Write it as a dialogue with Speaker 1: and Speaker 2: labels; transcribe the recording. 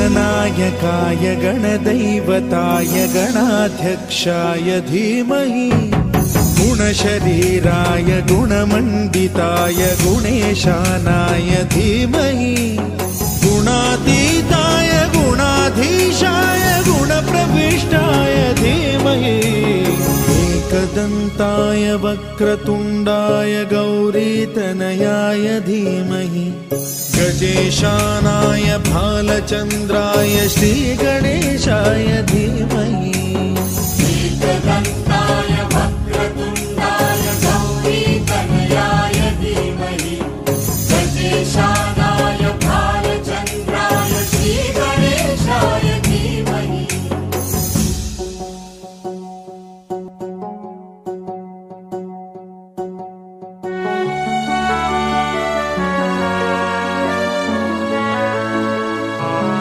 Speaker 1: गणनायकाय गणदैवताय गणाध्यक्षाय धीमहि गुणशरीराय गुणमण्डिताय गुणेशानाय धीमहि गुणातीताय गुणाधीशाय गुणप्रविष्टाय धीमहि एकदन्ताय वक्रतुण्डाय गौरीतनयाय धीमहि गजेशानाय भालचन्द्राय श्रीगणेशाय धीमहि